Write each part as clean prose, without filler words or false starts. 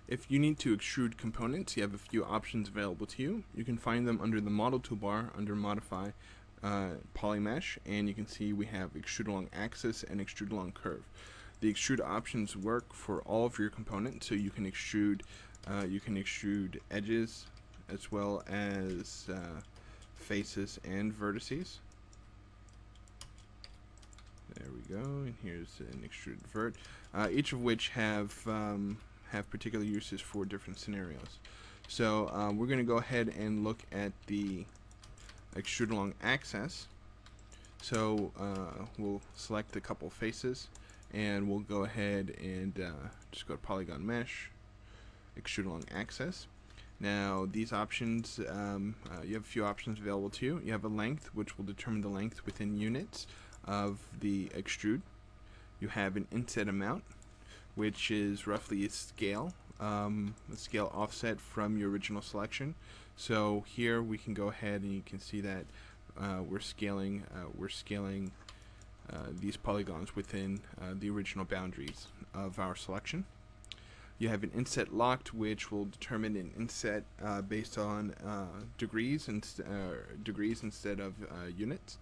If you need to extrude components, you have a few options available to you. You can find them under the model toolbar under modify polymesh, and you can see we have extrude along axis and extrude along curve. The extrude options work for all of your components, so you can extrude edges as well as faces and vertices. There we go, and here's an extruded vert, each of which have particular uses for different scenarios. So we're going to go ahead and look at the extrude along axis. So we'll select a couple faces, and we'll go ahead and just go to polygon mesh, extrude along axis. Now these options, you have a few options available to you. You have a length, which will determine the length within units of the extrude. You have an inset amount, which is roughly a scale offset from your original selection. So here we can go ahead and you can see that we're scaling these polygons within the original boundaries of our selection. You have an inset locked, which will determine an inset based on degrees instead of units.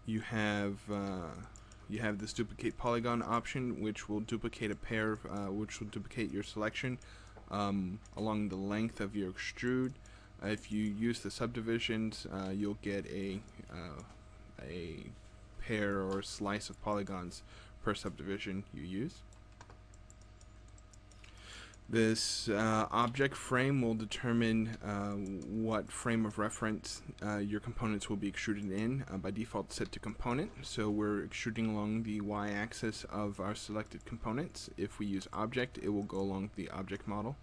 You have this duplicate polygon option, which will duplicate a pair, which will duplicate your selection along the length of your extrude. If you use the subdivisions, you'll get a pair or slice of polygons per subdivision you use. This object frame will determine what frame of reference your components will be extruded in. By default, set to component, so we're extruding along the y-axis of our selected components. If we use object, it will go along the object model.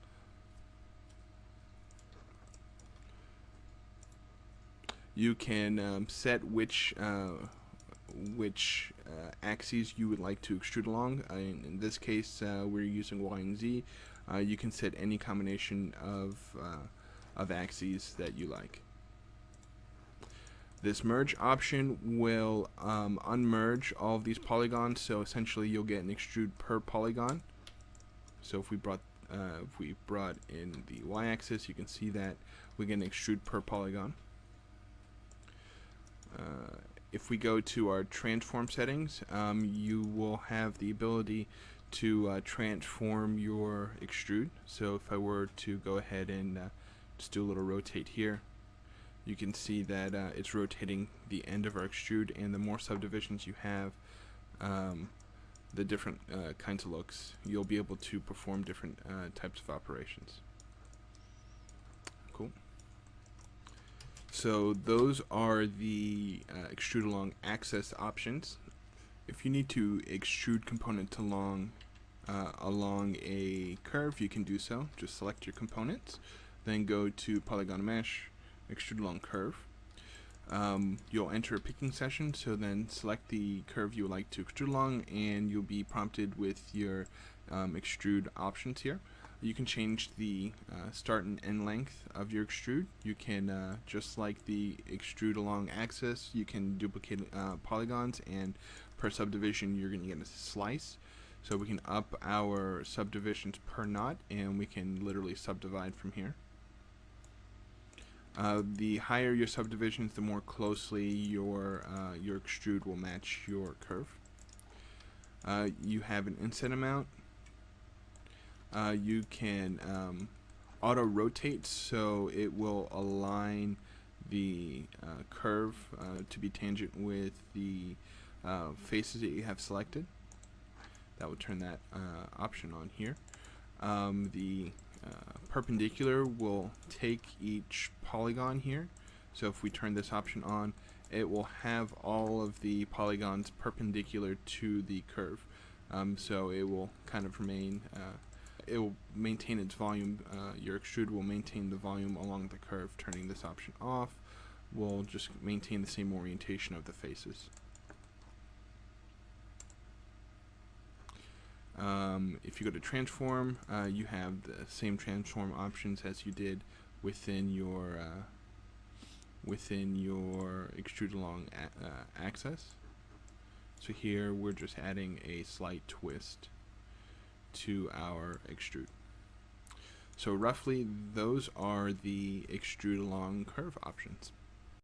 You can set which axes you would like to extrude along. In this case, we're using Y and Z. You can set any combination of axes that you like. This merge option will unmerge all of these polygons, so essentially you'll get an extrude per polygon. So if we brought in the y-axis, you can see that we get an extrude per polygon. If we go to our transform settings, you will have the ability to transform your extrude. So if I were to go ahead and just do a little rotate here, you can see that it's rotating the end of our extrude, and the more subdivisions you have, the different kinds of looks, you'll be able to perform different types of operations. Cool. So those are the extrude along axis options. If you need to extrude component along a curve, you can do so. Just select your components, then go to polygon mesh, extrude along curve. You'll enter a picking session, so then select the curve you would like to extrude along, and you'll be prompted with your extrude options here. You can change the start and end length of your extrude. You can, just like the extrude along axis, you can duplicate polygons, and per subdivision you're going to get a slice. So we can up our subdivisions per knot, and we can literally subdivide from here. The higher your subdivisions, the more closely your extrude will match your curve. You have an inset amount. You can auto rotate, so it will align the curve to be tangent with the faces that you have selected. That will turn that option on here. The perpendicular will take each polygon here, so if we turn this option on, it will have all of the polygons perpendicular to the curve, so it will kind of remain it will maintain its volume. Your extrude will maintain the volume along the curve. Turning this option off will just maintain the same orientation of the faces. If you go to transform, you have the same transform options as you did within your extrude along axis. So here we're just adding a slight twist to our extrude. So roughly those are the extrude along curve options.